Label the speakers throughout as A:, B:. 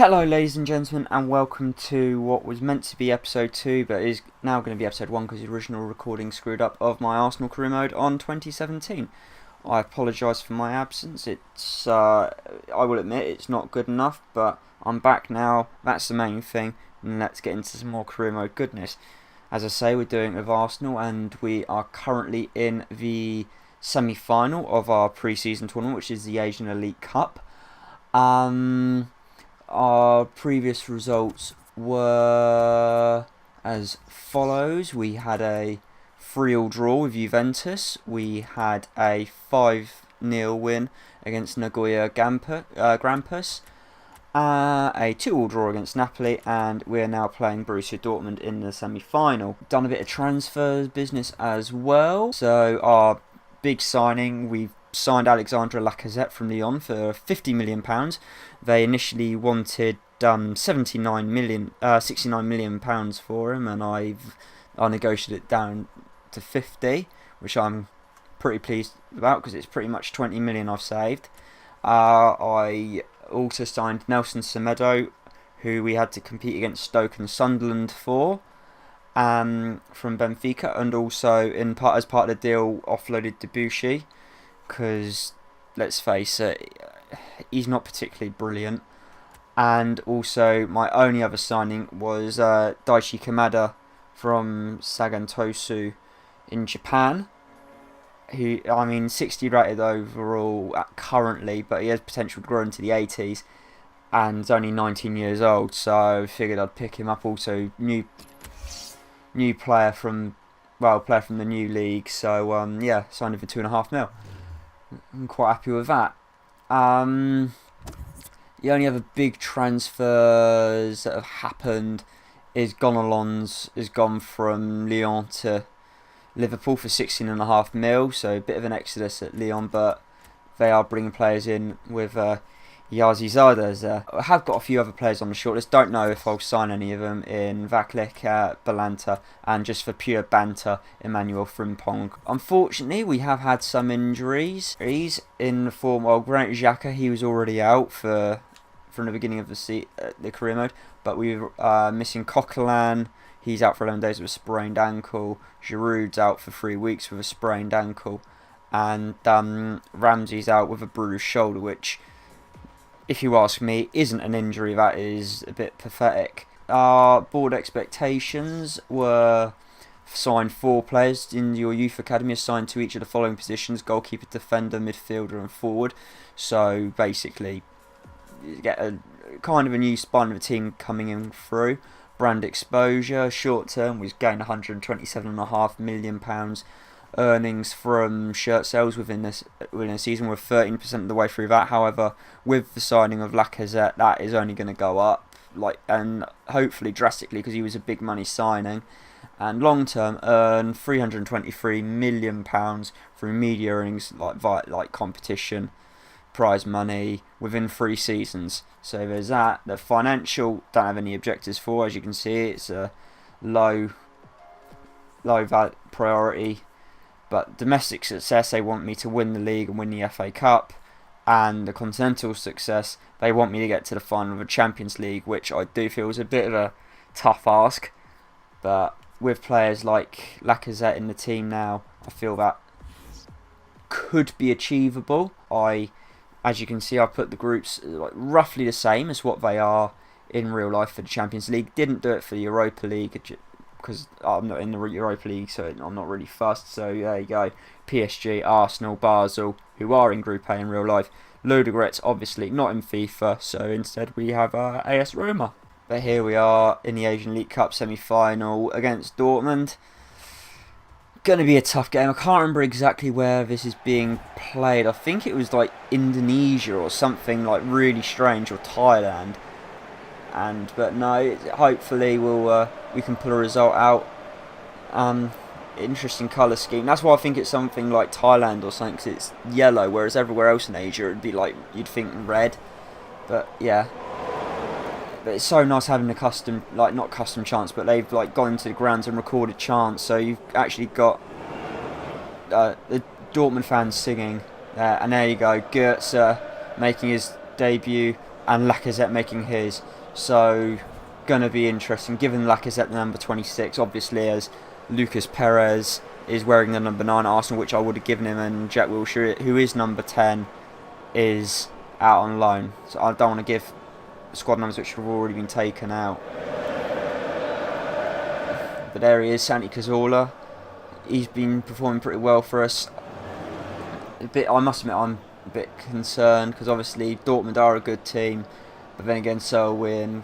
A: Hello ladies and gentlemen, and welcome to what was meant to be episode 2 but is now going to be episode 1 because the original recording screwed up, of my Arsenal career mode on 2017. I apologise for my absence. I will admit it's not good enough, but I'm back now, that's the main thing, and let's get into some more career mode goodness. As I say, we're doing it with Arsenal and we are currently in the semi-final of our pre-season tournament, which is the Asian Elite Cup. Our previous results were as follows. We had a 3-3 draw with Juventus. We had a 5-0 win against Nagoya Grampus. A 2-2 draw against Napoli, and we are now playing Borussia Dortmund in the semi-final. Done a bit of transfers business as well. So our big signing, we've signed Alexandre Lacazette from Lyon for £50 million. They initially wanted 69 million for him, and I negotiated it down to 50, which I'm pretty pleased about because it's pretty much 20 million I've saved. I also signed Nelson Semedo, who we had to compete against Stoke and Sunderland for, from Benfica, and also as part of the deal offloaded Debussy, because let's face it, he's not particularly brilliant. And also my only other signing was Daichi Kamada from Sagan Tosu in Japan, who, 60 rated overall currently, but he has potential to grow into the 80s, and is only 19 years old, so I figured I'd pick him up. Also new player from the new league, so yeah, signed him for 2.5 mil. I'm quite happy with that. The only other big transfers that have happened is Gonalons has gone from Lyon to Liverpool for 16.5 mil, so a bit of an exodus at Lyon, but they are bringing players in with Yazizada. I have got a few other players on the shortlist. Don't know if I'll sign any of them in Vaclik, Balanta, and just for pure banter, Emmanuel Frimpong. Unfortunately, we have had some injuries. He's in the form of Granit Xhaka. He was already out from the beginning of the career mode, but we're missing Coquelin. He's out for 11 days with a sprained ankle. Giroud's out for 3 weeks with a sprained ankle, and Ramsey's out with a bruised shoulder, which, if you ask me, isn't an injury. That is a bit pathetic. Our board expectations were signed 4 players in your youth academy, assigned to each of the following positions: goalkeeper, defender, midfielder and forward. So basically you get a kind of a new spine of a team coming in through. Brand exposure, short term, we've gained £127.5 million earnings from shirt sales within a season. We're 13% of the way through that. However, with the signing of Lacazette, that is only going to go up, and hopefully drastically, because he was a big money signing. And long term, earn £323 million through media earnings, like competition, prize money within 3 seasons. So there's that. The financial, don't have any objectives for. As you can see, it's a low priority. But domestic success, they want me to win the league and win the FA Cup. And the continental success, they want me to get to the final of the Champions League, which I do feel is a bit of a tough ask. But with players like Lacazette in the team now, I feel that could be achievable. As you can see, I put the groups roughly the same as what they are in real life for the Champions League. Didn't do it for the Europa League, because I'm not in the Europa League, so I'm not really fussed. So there you go. PSG, Arsenal, Basel, who are in Group A in real life. Ludogorets, obviously not in FIFA, so instead we have AS Roma. But here we are in the Asian League Cup semi-final against Dortmund. Going to be a tough game. I can't remember exactly where this is being played. I think it was like Indonesia or something like really strange, or Thailand. But no, hopefully we can pull a result out. Interesting colour scheme. That's why I think it's something like Thailand or something, because it's yellow, whereas everywhere else in Asia it'd be like, you'd think, red. But yeah. But it's so nice having a not custom chants, but they've gone into the grounds and recorded chants. So you've actually got the Dortmund fans singing, and there you go, Goetze making his debut and Lacazette making his. So gonna be interesting. Given Lacazette the number 26, obviously, as Lucas Perez is wearing the number 9 at Arsenal, which I would have given him, and Jack Wilshere, who is number 10, is out on loan. So I don't want to give squad numbers which have already been taken out. But there he is, Santi Cazorla. He's been performing pretty well for us. I must admit, I'm a bit concerned because obviously Dortmund are a good team, but then again, so are we, and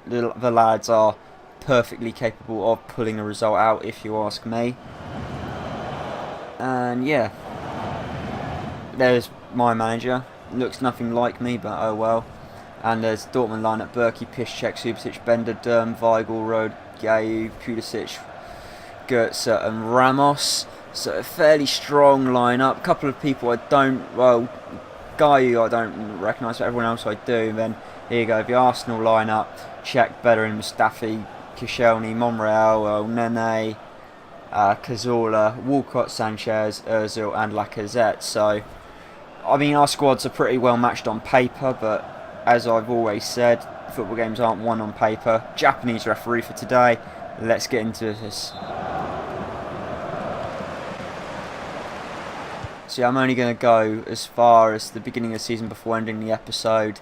A: the lads are perfectly capable of pulling a result out, if you ask me. And yeah, there's my manager. Looks nothing like me, but oh well. And there's Dortmund lineup: Berkey, Piszczek, Subasic, Bender, Durm, Weigl, Rode, Gayu, Pulisic, Goetze and Ramos. So a fairly strong lineup. A couple of people I don't, well, Gayu I don't recognise, but everyone else I do. And then here you go, the Arsenal lineup: Cech, Bellerin, Mustafi, Koscielny, Monreal, Nene, Cazorla, Walcott, Sanchez, Ozil and Lacazette. So, I mean, our squads are pretty well matched on paper, but as I've always said, football games aren't won on paper. Japanese referee for today. Let's get into this. So I'm only going to go as far as the beginning of the season before ending the episode,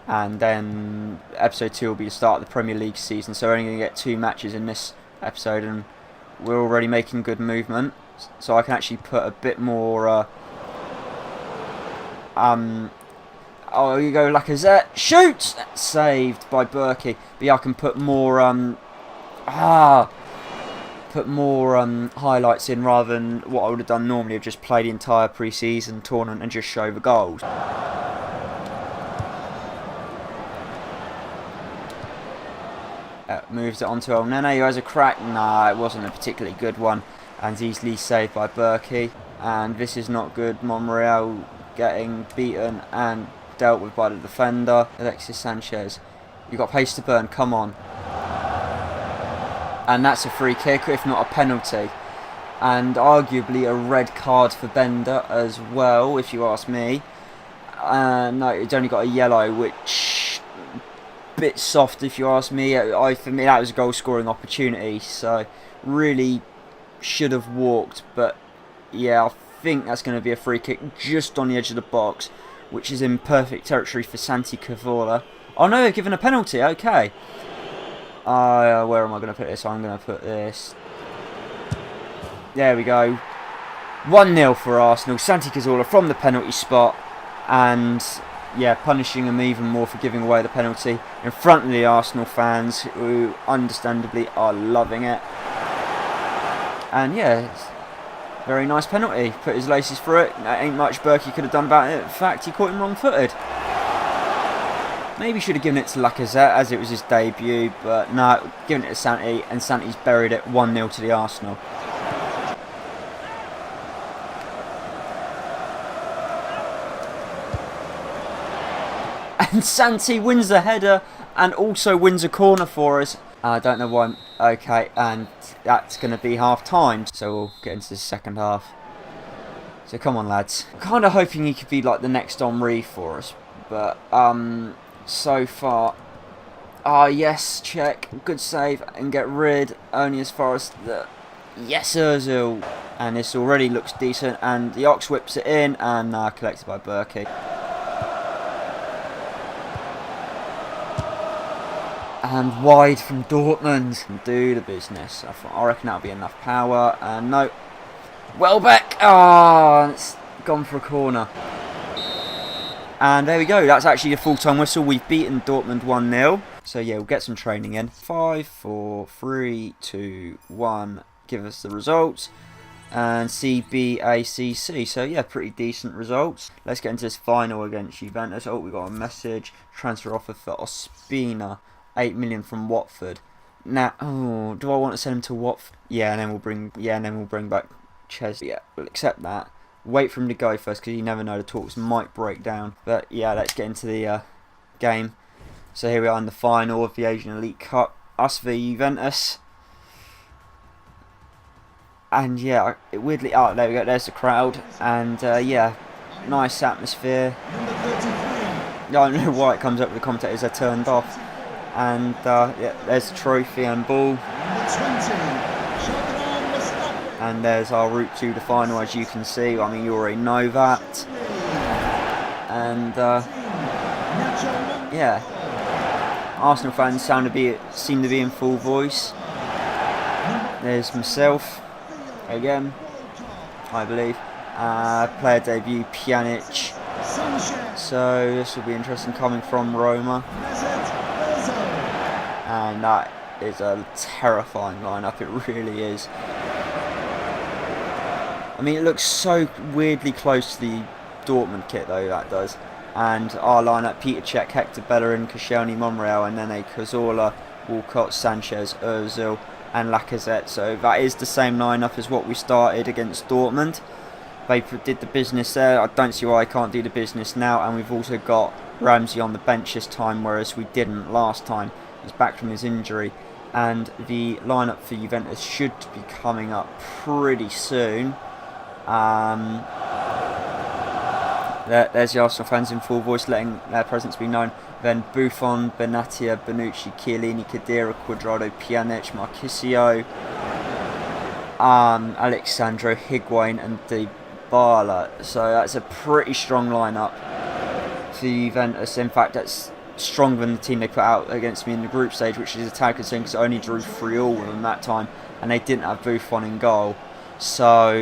A: and then episode 2 will be the start of the Premier League season. So we're only going to get 2 matches in this episode, and we're already making good movement. So I can actually put a bit more. Oh, you go Lacazette. Shoot! Saved by Berkey. But yeah, I can put more highlights in rather than what I would have done normally, of just play the entire pre-season tournament and just show the goals. Moves it on to El Nene, who has a crack. Nah, it wasn't a particularly good one, and easily saved by Berkey. And this is not good. Monreal getting beaten and dealt with by the defender. Alexis Sanchez, you've got pace to burn, come on. And that's a free kick, if not a penalty. And arguably a red card for Bender as well, if you ask me. No, it's only got a yellow, which bit soft if you ask me. For me that was a goal scoring opportunity, so really should have walked. But yeah, I think that's going to be a free kick just on the edge of the box, which is in perfect territory for Santi Cazorla. Oh no, they're given a penalty, okay. Where am I going to put this? I'm going to put this. There we go. 1-0 for Arsenal. Santi Cazorla from the penalty spot. And yeah, punishing them even more for giving away the penalty in front of the Arsenal fans, who understandably are loving it. And yeah, it's a very nice penalty. Put his laces through it. Ain't much Berkey could have done about it. In fact, he caught him wrong-footed. Maybe should have given it to Lacazette as it was his debut, but no, given it to Santi, and Santi's buried it 1-0 to the Arsenal. And Santi wins the header and also wins a corner for us. I don't know why. Okay, and that's going to be half time, so we'll get into the second half. So come on, lads. I'm kind of hoping he could be like the next Henry for us, but so far, yes, check, good save, and get rid only as far as the, yes, Ozil, and this already looks decent, and the Ox whips it in, and collected by Berkey. And wide from Dortmund, do the business. I reckon that'll be enough power, and no, Welbeck, it's gone for a corner. And there we go, that's actually a full-time whistle. We've beaten Dortmund 1-0. So yeah, we'll get some training in. 5, 4, 3, 2, 1. Give us the results. And CBACC. So yeah, pretty decent results. Let's get into this final against Juventus. Oh, we got a message. Transfer offer for Ospina. 8 million from Watford. Now, do I want to send him to Watford? Yeah, and then we'll bring back Ches. Yeah, we'll accept that. Wait for him to go first, because you never know, the talks might break down. But yeah, let's get into the game. So here we are in the final of the Asian Elite Cup. Us v Juventus. And yeah, weirdly, there we go, there's the crowd. And yeah, nice atmosphere. I don't know why it comes up with the commentators are turned off. And yeah, there's the trophy and ball. And there's our route to the final, as you can see. I mean, you already know that. And yeah, Arsenal fans seem to be in full voice. There's myself again, I believe. Player debut Pjanic. So this will be interesting, coming from Roma. And that is a terrifying lineup, it really is. I mean, it looks so weirdly close to the Dortmund kit though, that does. And our lineup: Peter Cech, Hector Bellerin, Koscielny, Monreal, and Nene, Cazorla, Walcott, Sanchez, Ozil and Lacazette. So that is the same lineup as what we started against Dortmund. They did the business there. I don't see why I can't do the business now. And we've also got Ramsey on the bench this time, whereas we didn't last time. He's back from his injury. And the lineup for Juventus should be coming up pretty soon. There's the Arsenal fans in full voice, letting their presence be known. Then Buffon, Benatia, Bonucci, Chiellini, Khedira, Cuadrado, Pjanic, Marchisio, Alexandro, Higuain and Dybala. So that's a pretty strong lineup for Juventus. In fact, that's stronger than the team they put out against me in the group stage, which is a tad concern because I only drew 3-3 with them that time, and they didn't have Buffon in goal. So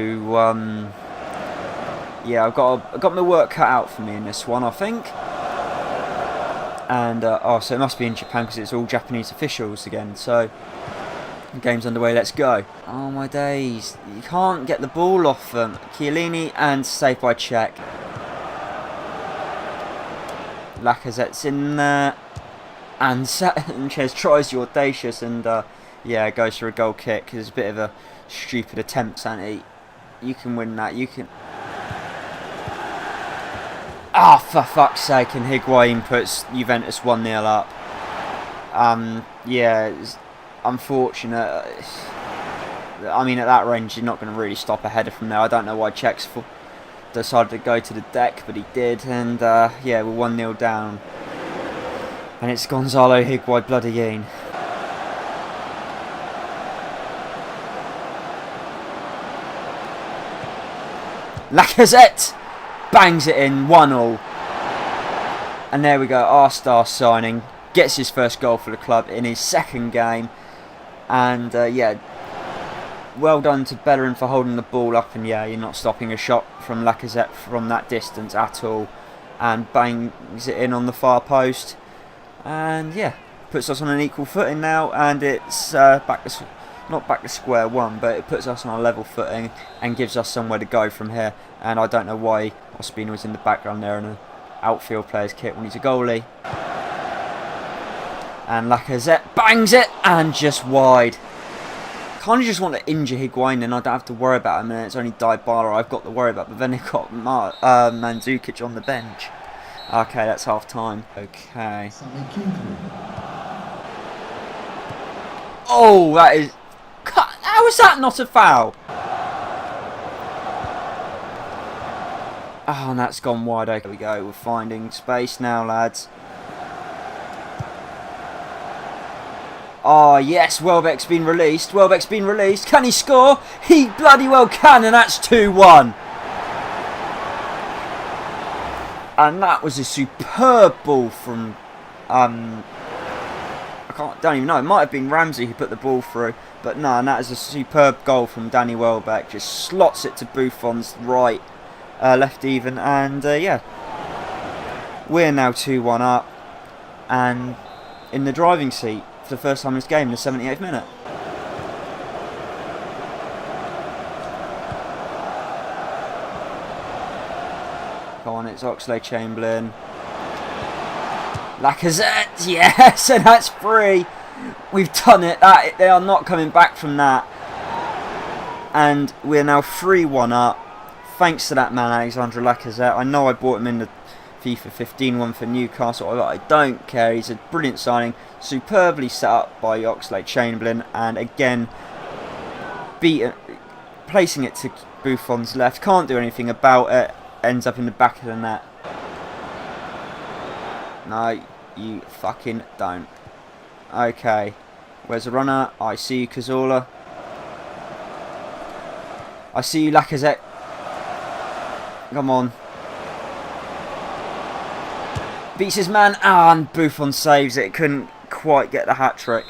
A: yeah, I've got my work cut out for me in this one, I think. And so it must be in Japan because it's all Japanese officials again. So the game's underway. Let's go. Oh my days! You can't get the ball off them. Chiellini, and saved by Cech. Lacazette's in there, and Sanchez tries the audacious, and yeah, goes for a goal kick. It's a bit of a stupid attempt, Santi. You can win that. You can. Ah, oh, for fuck's sake! And Higuain puts Juventus 1-0 up. Yeah, it's unfortunate. I mean, at that range, you're not going to really stop a header from there. I don't know why Cech's decided to go to the deck, but he did. And yeah, we're 1-0 down. And it's Gonzalo Higuain. Lacazette bangs it in, 1-1. And there we go, our star signing gets his first goal for the club in his second game. And yeah, well done to Bellerin for holding the ball up. And yeah, you're not stopping a shot from Lacazette from that distance at all. And bangs it in on the far post. And yeah, puts us on an equal footing now. And it's not back to square one, but it puts us on a level footing and gives us somewhere to go from here. And I don't know why Ospina was in the background there in an outfield player's kit when he's a goalie. And Lacazette bangs it, and just wide. Kind of just want to injure Higuain, and I don't have to worry about him, and it's only Dybala I've got to worry about. But then they've got Mandzukic on the bench. Okay, that's half time. Okay. Oh, that is... How is that not a foul? Oh, and that's gone wide. Okay, there we go. We're finding space now, lads. Oh, yes. Welbeck's been released. Welbeck's been released. Can he score? He bloody well can, and that's 2-1. And that was a superb ball from... don't even know. It might have been Ramsey who put the ball through. But no, and that is a superb goal from Danny Welbeck. Just slots it to Buffon's right, left even. And yeah, we're now 2-1 up. And in the driving seat for the first time in this game in the 78th minute. Go on, it's Oxlade-Chamberlain. Lacazette, yes, and that's 3. We've done it. They are not coming back from that. And we're now 3-1 up. Thanks to that man, Alexandre Lacazette. I know I bought him in the FIFA 15 one for Newcastle, but I don't care. He's a brilliant signing. Superbly set up by Oxlade-Chamberlain. And again, placing it to Buffon's left. Can't do anything about it. Ends up in the back of the net. No, you fucking don't. Okay. Where's the runner? I see you, Cazorla. I see you, Lacazette. Come on. Beats his man. Ah, and Buffon saves it. Couldn't quite get the hat-trick.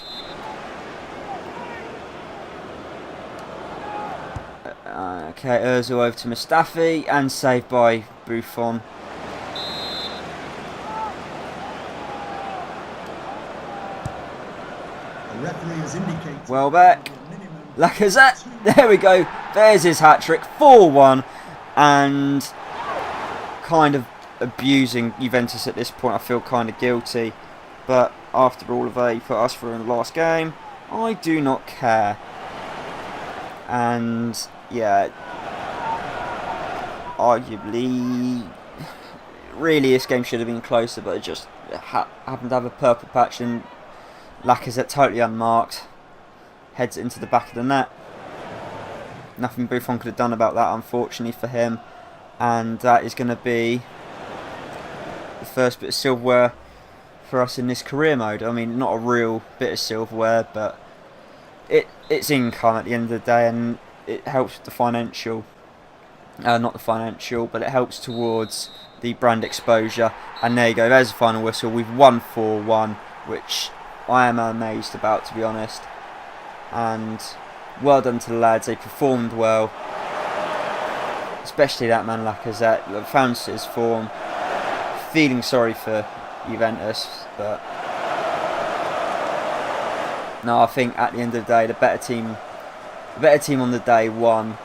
A: Okay, Ozil over to Mustafi. And saved by Buffon. Well back. Lacazette. There we go. There's his hat-trick. 4-1. And kind of abusing Juventus at this point. I feel kind of guilty. But after all of that, he put us through in the last game. I do not care. And yeah, arguably, really this game should have been closer, but it just happened to have a purple patch, and Lacazette totally unmarked, heads it into the back of the net. Nothing Buffon could have done about that, unfortunately for him, and that is going to be the first bit of silverware for us in this career mode. I mean, not a real bit of silverware, but it's income at the end of the day, and it helps with the financial, not the financial, but it helps towards the brand exposure. And there you go, there's the final whistle. We've won 4-1, which I am amazed about, to be honest. And well done to the lads, they performed well, especially that man Lacazette, found his form. Feeling sorry for Juventus, but no, I think at the end of the day, the better team on the day won,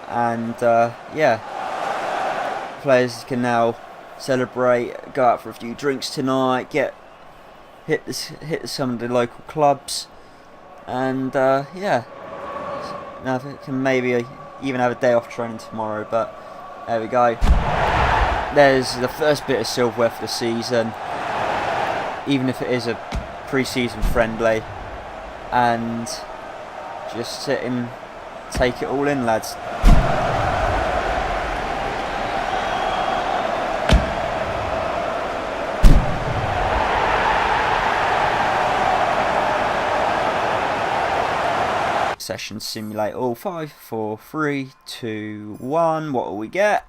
A: and yeah, players can now celebrate, go out for a few drinks tonight, hit some of the local clubs, and yeah, now they can maybe even have a day off training tomorrow. But there we go. There's the first bit of silverware for the season, even if it is a pre-season friendly. And just sit and take it all in, lads. Session simulate all. 5, 4, 3, 2, 1. What will we get?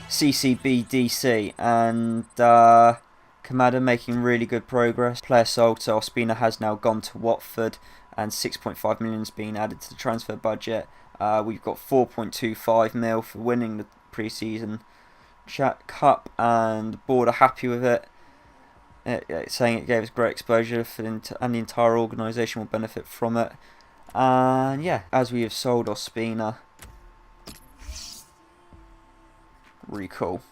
A: CCBDC, and Kamada making really good progress. Player sold, so Ospina has now gone to Watford, and 6.5 million has been added to the transfer budget. We've got 4.25 mil for winning the pre-season cup, and the board are happy with it, saying it gave us great exposure and the entire organisation will benefit from it. And yeah, as we have sold Ospina, really cool.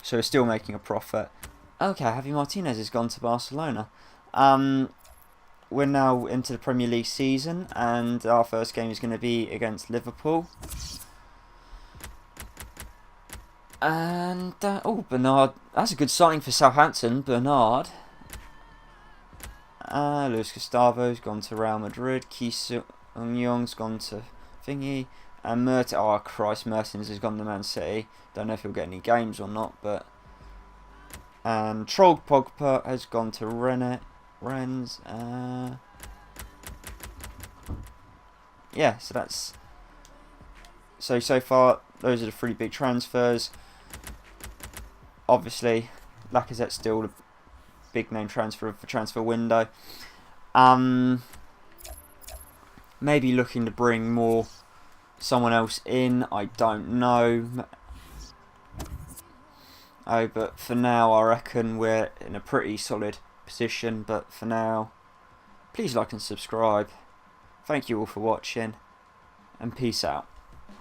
A: So we're still making a profit. Okay, Javi Martinez has gone to Barcelona. We're now into the Premier League season, and our first game is going to be against Liverpool. And oh, Bernard, that's a good signing for Southampton. Bernard. Luis Gustavo's gone to Real Madrid. Ki Seung-yong's gone to Thingy. And Mertens has gone to Man City. Don't know if he'll get any games or not, but. And Troll Pogba has gone to Rennes. Yeah, so that's. So far, those are the 3 big transfers. Obviously, Lacazette's still a big name transfer of the transfer window. Maybe looking to bring someone else in, I don't know. Oh, but for now I reckon we're in a pretty solid position. But for now, please like and subscribe. Thank you all for watching, and peace out.